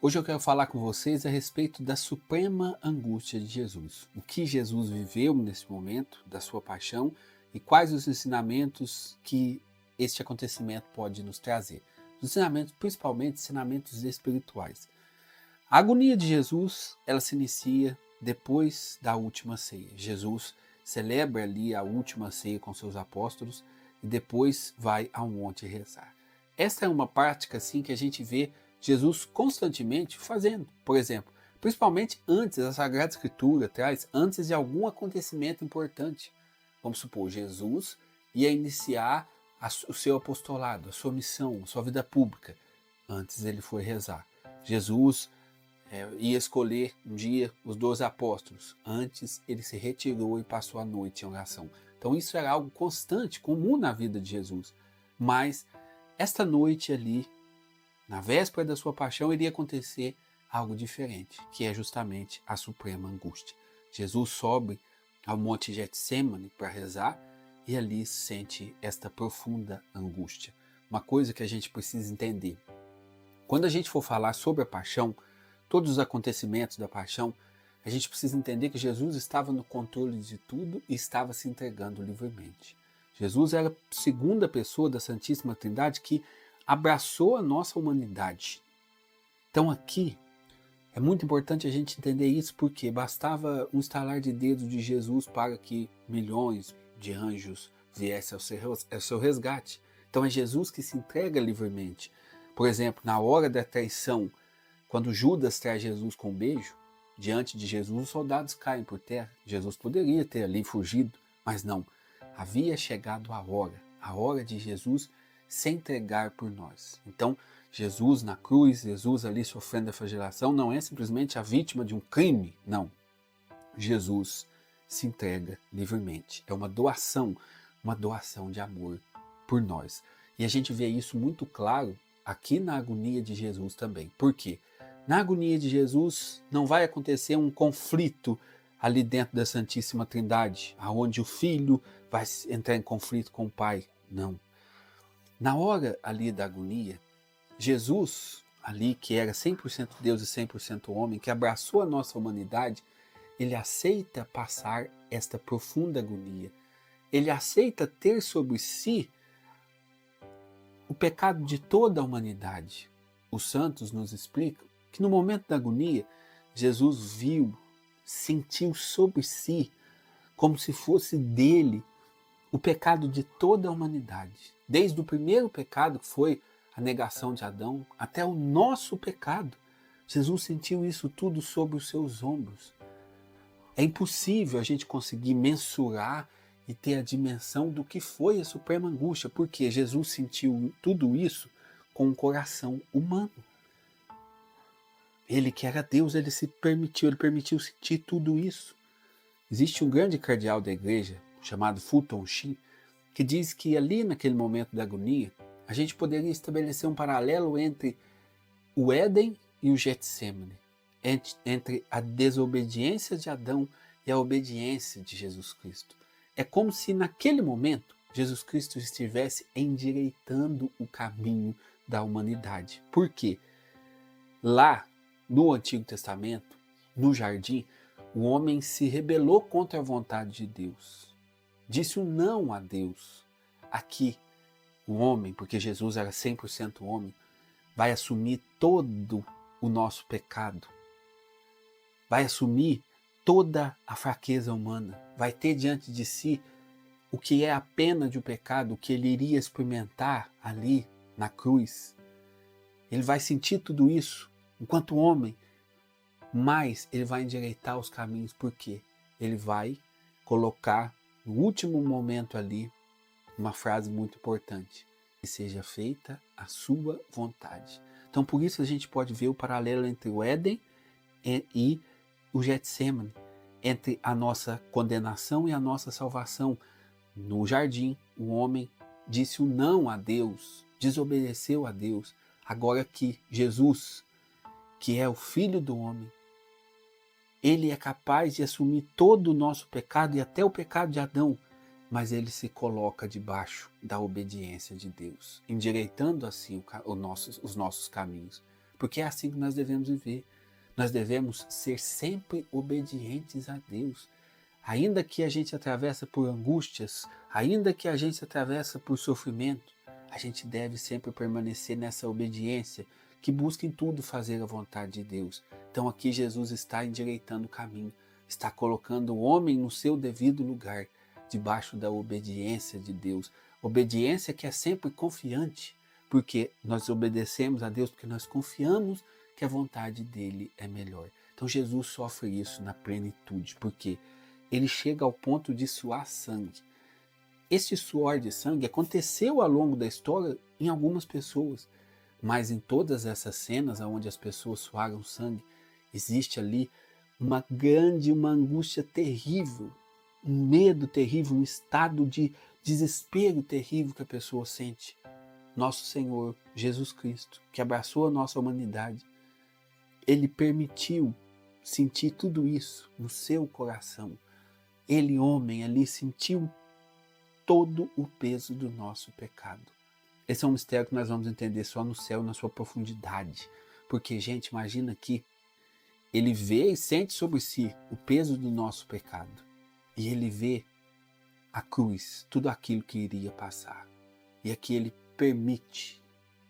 Hoje eu quero falar com vocês a respeito da suprema angústia de Jesus. O que Jesus viveu nesse momento da sua paixão e quais os ensinamentos que este acontecimento pode nos trazer. Os ensinamentos, principalmente ensinamentos espirituais. A agonia de Jesus, ela se inicia depois da última ceia. Jesus celebra ali a última ceia com seus apóstolos e depois vai ao monte rezar. Esta é uma prática assim que a gente vê Jesus constantemente fazendo. Por exemplo, principalmente antes, a Sagrada Escritura traz antes de algum acontecimento importante. Vamos supor, Jesus ia iniciar o seu apostolado, a sua missão, a sua vida pública. Antes ele foi rezar. Jesus ia escolher um dia os 12 apóstolos. Antes ele se retirou e passou a noite em oração. Então isso era algo constante, comum na vida de Jesus. Mas esta noite ali, na véspera da sua paixão, iria acontecer algo diferente, que é justamente a suprema angústia. Jesus sobe ao monte Getsemane para rezar e ali sente esta profunda angústia. Uma coisa que a gente precisa entender. Quando a gente for falar sobre a paixão, todos os acontecimentos da paixão, a gente precisa entender que Jesus estava no controle de tudo e estava se entregando livremente. Jesus era a segunda pessoa da Santíssima Trindade que abraçou a nossa humanidade. Então aqui é muito importante a gente entender isso porque bastava um estalar de dedos de Jesus para que milhões de anjos viessem ao seu resgate. Então é Jesus que se entrega livremente. Por exemplo, na hora da traição, quando Judas traz Jesus com um beijo, diante de Jesus os soldados caem por terra. Jesus poderia ter ali fugido, mas não. Havia chegado a hora de Jesus se entregar por nós. Então, Jesus na cruz, Jesus ali sofrendo a flagelação, não é simplesmente a vítima de um crime, não. Jesus se entrega livremente. É uma doação de amor por nós. E a gente vê isso muito claro aqui na agonia de Jesus também. Por quê? Na agonia de Jesus não vai acontecer um conflito ali dentro da Santíssima Trindade, onde o Filho vai entrar em conflito com o Pai. Não. Na hora ali da agonia, Jesus, ali que era 100% Deus e 100% homem, que abraçou a nossa humanidade, ele aceita passar esta profunda agonia. Ele aceita ter sobre si o pecado de toda a humanidade. Os santos nos explicam que no momento da agonia, Jesus viu, sentiu sobre si, como se fosse dele, o pecado de toda a humanidade. Desde o primeiro pecado, que foi a negação de Adão, até o nosso pecado. Jesus sentiu isso tudo sobre os seus ombros. É impossível a gente conseguir mensurar e ter a dimensão do que foi a suprema angústia, porque Jesus sentiu tudo isso com um coração humano. Ele que era Deus, ele permitiu sentir tudo isso. Existe um grande cardeal da igreja, chamado Fulton Sheen, que diz que ali naquele momento da agonia, a gente poderia estabelecer um paralelo entre o Éden e o Getsemane, entre a desobediência de Adão e a obediência de Jesus Cristo. É como se naquele momento Jesus Cristo estivesse endireitando o caminho da humanidade. Por quê? Lá no Antigo Testamento, no jardim, o homem se rebelou contra a vontade de Deus. Disse um não a Deus. Aqui, o homem, porque Jesus era 100% homem, vai assumir todo o nosso pecado. Vai assumir toda a fraqueza humana. Vai ter diante de si o que é a pena de um pecado, o que ele iria experimentar ali na cruz. Ele vai sentir tudo isso enquanto homem, mas ele vai endireitar os caminhos, porque ele vai colocar no último momento ali uma frase muito importante: que seja feita a sua vontade. Então por isso a gente pode ver o paralelo entre o Éden e o Getsemane, entre a nossa condenação e a nossa salvação. No jardim, o homem disse o não a Deus, desobedeceu a Deus. Agora que Jesus, que é o Filho do homem, ele é capaz de assumir todo o nosso pecado e até o pecado de Adão, mas ele se coloca debaixo da obediência de Deus, endireitando assim os nossos caminhos. porque é assim que nós devemos viver. Nós devemos ser sempre obedientes a Deus. Ainda que a gente atravesse por angústias, ainda que a gente atravesse por sofrimento, a gente deve sempre permanecer nessa obediência, que busca em tudo fazer a vontade de Deus. Então aqui Jesus está endireitando o caminho, está colocando o homem no seu devido lugar, debaixo da obediência de Deus. Obediência que é sempre confiante, porque nós obedecemos a Deus porque nós confiamos que a vontade dele é melhor. Então Jesus sofre isso na plenitude, porque ele chega ao ponto de suar sangue. Este suor de sangue aconteceu ao longo da história em algumas pessoas, mas em todas essas cenas onde as pessoas suaram sangue, existe ali uma angústia terrível, um medo terrível, um estado de desespero terrível que a pessoa sente. Nosso Senhor Jesus Cristo, que abraçou a nossa humanidade, ele permitiu sentir tudo isso no seu coração. Ele, homem, ali sentiu todo o peso do nosso pecado. Esse é um mistério que nós vamos entender só no céu, na sua profundidade. Porque, gente, imagina que ele vê e sente sobre si o peso do nosso pecado. E ele vê a cruz, tudo aquilo que iria passar. E aqui ele permite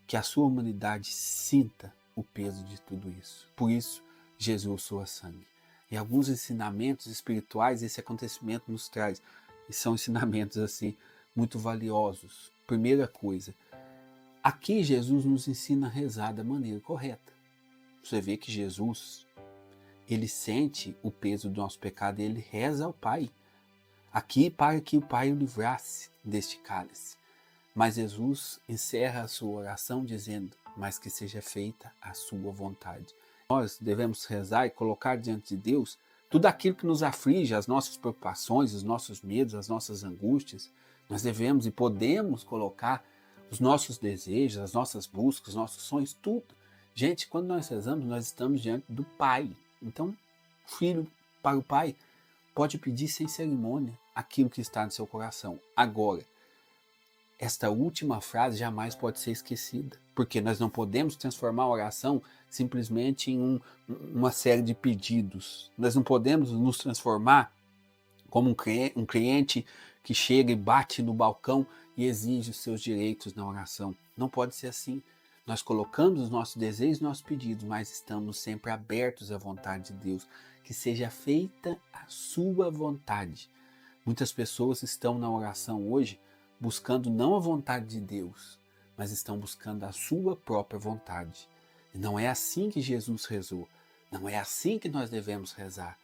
que a sua humanidade sinta o peso de tudo isso. Por isso, Jesus soa sangue. E alguns ensinamentos espirituais esse acontecimento nos traz. E são ensinamentos assim muito valiosos. Primeira coisa, aqui Jesus nos ensina a rezar da maneira correta. Você vê que Jesus, ele sente o peso do nosso pecado e ele reza ao Pai. Aqui para que o Pai o livrasse deste cálice. Mas Jesus encerra a sua oração dizendo, mas que seja feita a sua vontade. Nós devemos rezar e colocar diante de Deus tudo aquilo que nos aflige, as nossas preocupações, os nossos medos, as nossas angústias. Nós devemos e podemos colocar os nossos desejos, as nossas buscas, os nossos sonhos, tudo. Gente, quando nós rezamos, nós estamos diante do Pai. Então, o filho para o Pai pode pedir sem cerimônia aquilo que está no seu coração. Agora, esta última frase jamais pode ser esquecida, porque nós não podemos transformar a oração simplesmente em uma série de pedidos. Nós não podemos nos transformar como um cliente que chega e bate no balcão e exige os seus direitos na oração. Não pode ser assim. Nós colocamos os nossos desejos e nossos pedidos, mas estamos sempre abertos à vontade de Deus. Que seja feita a sua vontade. Muitas pessoas estão na oração hoje buscando não a vontade de Deus, mas estão buscando a sua própria vontade. E não é assim que Jesus rezou. Não é assim que nós devemos rezar.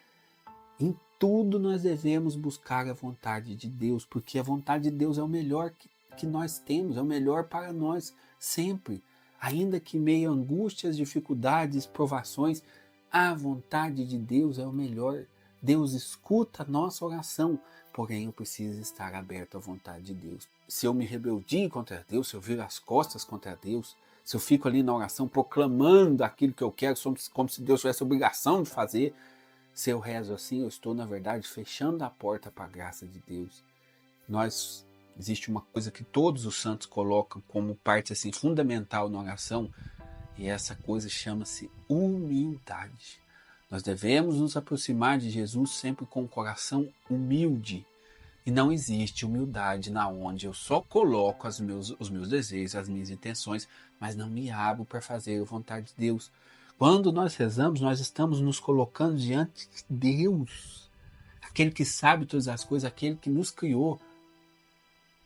Em tudo nós devemos buscar a vontade de Deus, porque a vontade de Deus é o melhor que nós temos, é o melhor para nós sempre. Ainda que meio a angústias, dificuldades, provações, a vontade de Deus é o melhor. Deus escuta a nossa oração, porém eu preciso estar aberto à vontade de Deus. Se eu me rebeldio contra Deus, se eu viro as costas contra Deus, se eu fico ali na oração proclamando aquilo que eu quero, como se Deus tivesse a obrigação de fazer, se eu rezo assim, eu estou, na verdade, fechando a porta para a graça de Deus. Existe uma coisa que todos os santos colocam como parte assim, fundamental na oração, e essa coisa chama-se humildade. Nós devemos nos aproximar de Jesus sempre com o coração humilde. E não existe humildade na onde eu só coloco os meus desejos, as minhas intenções, mas não me abro para fazer a vontade de Deus. Quando nós rezamos, nós estamos nos colocando diante de Deus, aquele que sabe todas as coisas, aquele que nos criou.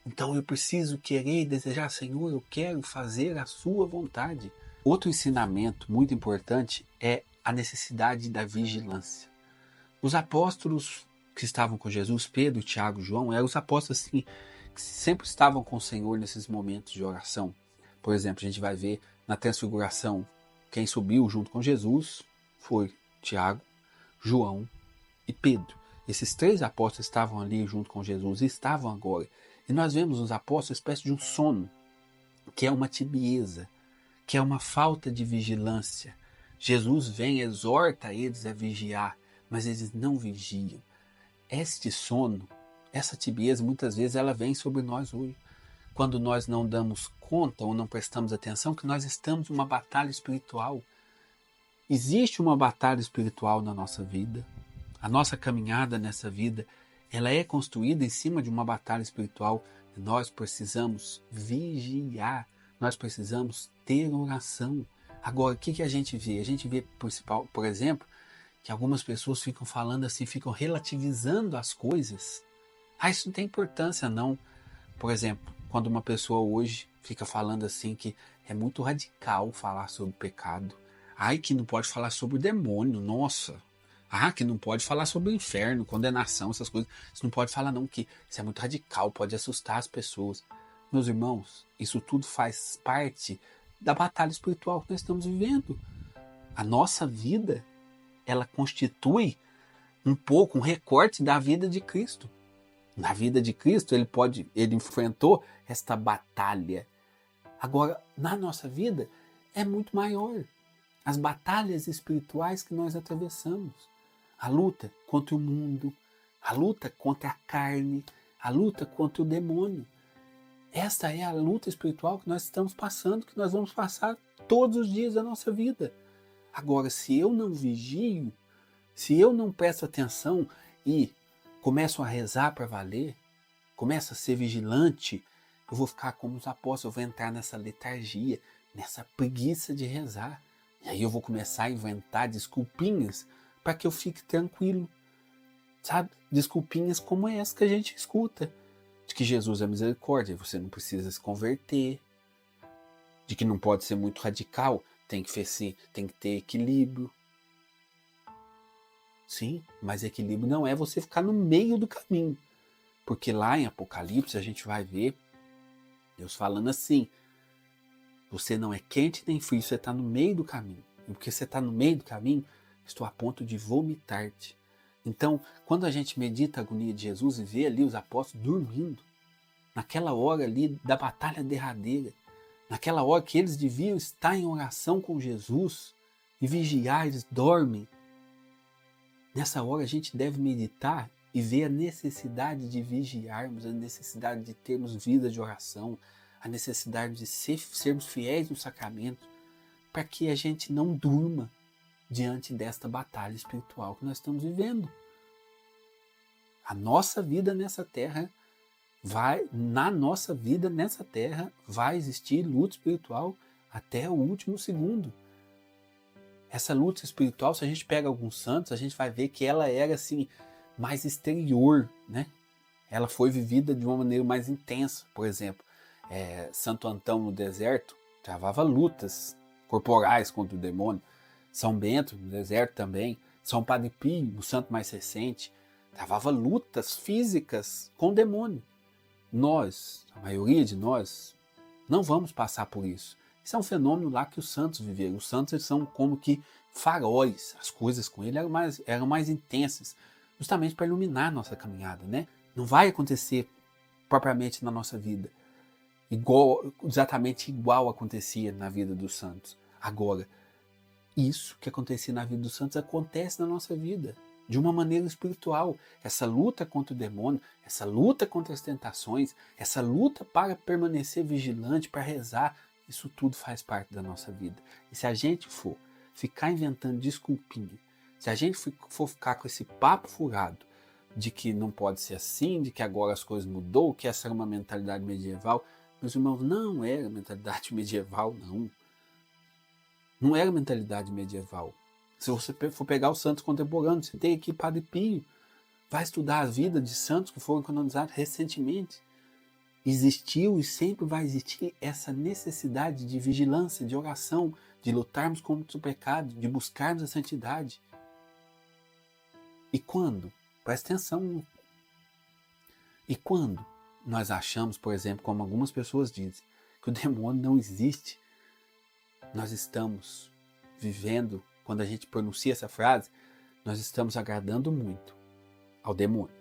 Então eu preciso querer e desejar, Senhor, eu quero fazer a sua vontade. Outro ensinamento muito importante é a necessidade da vigilância. Os apóstolos que estavam com Jesus, Pedro, Tiago, João, eram os apóstolos assim, que sempre estavam com o Senhor nesses momentos de oração. Por exemplo, a gente vai ver na transfiguração, quem subiu junto com Jesus foi Tiago, João e Pedro. Esses três apóstolos estavam ali junto com Jesus e estavam agora. E nós vemos nos apóstolos uma espécie de um sono, que é uma tibieza, que é uma falta de vigilância. Jesus vem e exorta eles a vigiar, mas eles não vigiam. Este sono, essa tibieza, muitas vezes ela vem sobre nós hoje. Quando nós não damos conta ou não prestamos atenção que nós estamos em uma batalha espiritual. Existe uma batalha espiritual na nossa vida. A nossa caminhada nessa vida, ela é construída em cima de uma batalha espiritual. Nós precisamos vigiar, nós precisamos ter oração. Agora, o que a gente vê? A gente vê, por exemplo, que algumas pessoas ficam falando assim, ficam relativizando as coisas. Isso não tem importância não. Por exemplo, quando uma pessoa hoje fica falando assim que é muito radical falar sobre pecado. Que não pode falar sobre o demônio, nossa. Que não pode falar sobre o inferno, condenação, essas coisas. Você não pode falar não, que isso é muito radical, pode assustar as pessoas. Meus irmãos, isso tudo faz parte da batalha espiritual que nós estamos vivendo. A nossa vida, ela constitui um pouco, um recorte da vida de Cristo. Na vida de Cristo, ele enfrentou esta batalha. Agora, na nossa vida, é muito maior. As batalhas espirituais que nós atravessamos. A luta contra o mundo, a luta contra a carne, a luta contra o demônio. Esta é a luta espiritual que nós estamos passando, que nós vamos passar todos os dias da nossa vida. Agora, se eu não vigio, se eu não presto atenção e começo a rezar para valer, começo a ser vigilante, eu vou ficar como os apóstolos, eu vou entrar nessa letargia, nessa preguiça de rezar. E aí eu vou começar a inventar desculpinhas para que eu fique tranquilo. Sabe? Desculpinhas como essa que a gente escuta. De que Jesus é misericórdia, você não precisa se converter. De que não pode ser muito radical, tem que ter equilíbrio. Sim, mas equilíbrio não é você ficar no meio do caminho. Porque lá em Apocalipse a gente vai ver Deus falando assim: você não é quente nem frio, você está no meio do caminho. E porque você está no meio do caminho, estou a ponto de vomitar-te. Então, quando a gente medita a agonia de Jesus e vê ali os apóstolos dormindo, naquela hora ali da batalha derradeira, naquela hora que eles deviam estar em oração com Jesus e vigiar, eles dormem. Nessa hora a gente deve meditar e ver a necessidade de vigiarmos, a necessidade de termos vida de oração, a necessidade de sermos fiéis no sacramento, para que a gente não durma diante desta batalha espiritual que nós estamos vivendo. A nossa vida nessa terra vai existir luta espiritual até o último segundo. Essa luta espiritual, se a gente pega alguns santos, a gente vai ver que ela era assim mais exterior, né? Ela foi vivida de uma maneira mais intensa. Por exemplo, Santo Antão no deserto travava lutas corporais contra o demônio. São Bento no deserto também. São Padre Pio, o santo mais recente, travava lutas físicas com o demônio. Nós, a maioria de nós, não vamos passar por isso. Isso é um fenômeno lá que os santos viveram. Os santos, eles são como que faróis. As coisas com ele eram mais intensas, justamente para iluminar a nossa caminhada, né? Não vai acontecer propriamente na nossa vida exatamente igual acontecia na vida dos santos. Agora, isso que acontecia na vida dos santos acontece na nossa vida, de uma maneira espiritual. Essa luta contra o demônio, essa luta contra as tentações, essa luta para permanecer vigilante, para rezar, isso tudo faz parte da nossa vida. E se a gente for ficar inventando desculpinha, se a gente for ficar com esse papo furado de que não pode ser assim, de que agora as coisas mudou, que essa era uma mentalidade medieval, meus irmãos, não era mentalidade medieval, não. Não era mentalidade medieval. Se você for pegar os santos contemporâneos, você tem aqui Padre Pio, vai estudar a vida de santos que foram canonizados recentemente. Existiu e sempre vai existir essa necessidade de vigilância, de oração, de lutarmos contra o pecado, de buscarmos a santidade. E quando? Presta atenção. E quando nós achamos, por exemplo, como algumas pessoas dizem, que o demônio não existe, nós estamos vivendo, quando a gente pronuncia essa frase, nós estamos agradando muito ao demônio.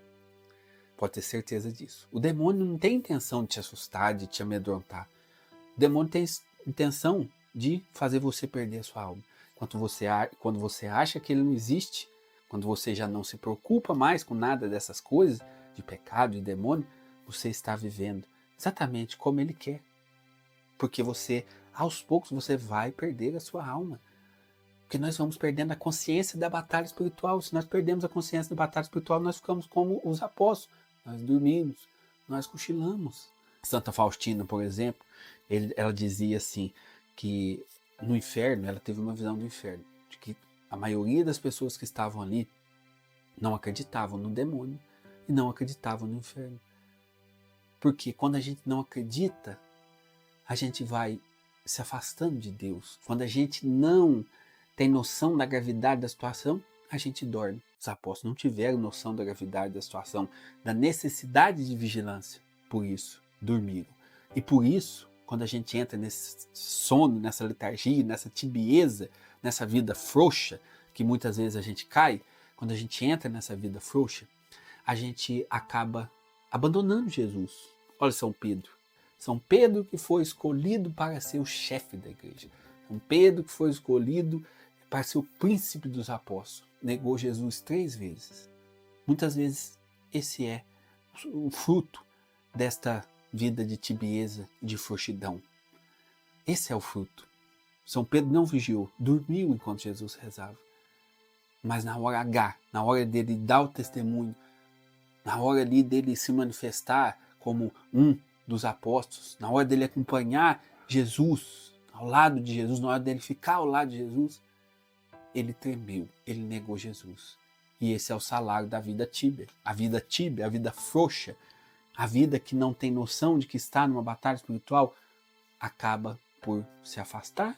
Pode ter certeza disso. O demônio não tem intenção de te assustar, de te amedrontar. O demônio tem intenção de fazer você perder a sua alma. Quando você acha que ele não existe, quando você já não se preocupa mais com nada dessas coisas, de pecado, de demônio, você está vivendo exatamente como ele quer. Porque aos poucos, você vai perder a sua alma. Porque nós vamos perdendo a consciência da batalha espiritual. Se nós perdemos a consciência da batalha espiritual, nós ficamos como os apóstolos. Nós dormimos, nós cochilamos. Santa Faustina, por exemplo, ela dizia assim, que no inferno, ela teve uma visão do inferno, de que a maioria das pessoas que estavam ali não acreditavam no demônio e não acreditavam no inferno. Porque quando a gente não acredita, a gente vai se afastando de Deus. Quando a gente não tem noção da gravidade da situação, a gente dorme. Os apóstolos não tiveram noção da gravidade da situação, da necessidade de vigilância. Por isso, dormiram. E por isso, quando a gente entra nesse sono, nessa letargia, nessa tibieza, nessa vida frouxa, que muitas vezes a gente cai, quando a gente entra nessa vida frouxa, a gente acaba abandonando Jesus. Olha São Pedro. São Pedro que foi escolhido para ser o chefe da igreja. São Pedro que foi escolhido para ser o príncipe dos apóstolos. Negou Jesus 3 vezes. Muitas vezes esse é o fruto desta vida de tibieza, de frouxidão. Esse é o fruto. São Pedro não vigiou, dormiu enquanto Jesus rezava. Mas na hora H, na hora dele dar o testemunho, na hora ali dele se manifestar como um dos apóstolos, na hora dele acompanhar Jesus, ao lado de Jesus, na hora dele ficar ao lado de Jesus, ele tremeu, ele negou Jesus. E esse é o salário da vida tíbia, a vida frouxa, a vida que não tem noção de que está numa batalha espiritual, acaba por se afastar,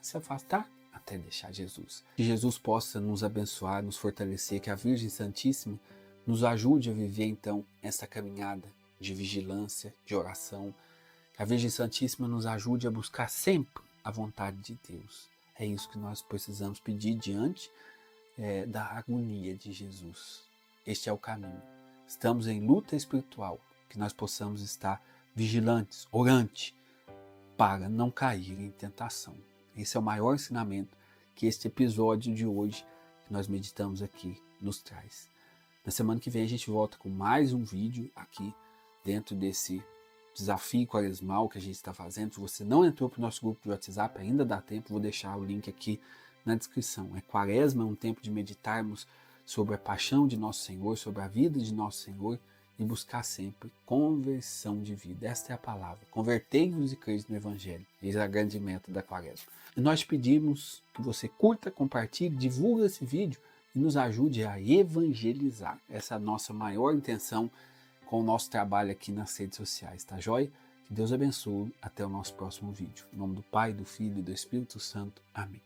até deixar Jesus. Que Jesus possa nos abençoar, nos fortalecer, que a Virgem Santíssima nos ajude a viver então essa caminhada de vigilância, de oração. Que a Virgem Santíssima nos ajude a buscar sempre a vontade de Deus. É isso que nós precisamos pedir diante da agonia de Jesus. Este é o caminho. Estamos em luta espiritual, que nós possamos estar vigilantes, orantes, para não cair em tentação. Esse é o maior ensinamento que este episódio de hoje, que nós meditamos aqui, nos traz. Na semana que vem a gente volta com mais um vídeo aqui, dentro desse desafio quaresmal que a gente está fazendo. Se você não entrou para o nosso grupo de WhatsApp, ainda dá tempo, vou deixar o link aqui na descrição. Quaresma é um tempo de meditarmos sobre a paixão de Nosso Senhor, sobre a vida de Nosso Senhor e buscar sempre conversão de vida. Esta é a palavra. Convertei-vos e creis no Evangelho. Eis a grande meta da Quaresma. E nós pedimos que você curta, compartilhe, divulgue esse vídeo e nos ajude a evangelizar. Essa é a nossa maior intenção com o nosso trabalho aqui nas redes sociais, tá joia? Que Deus abençoe. Até o nosso próximo vídeo. Em nome do Pai, do Filho e do Espírito Santo. Amém.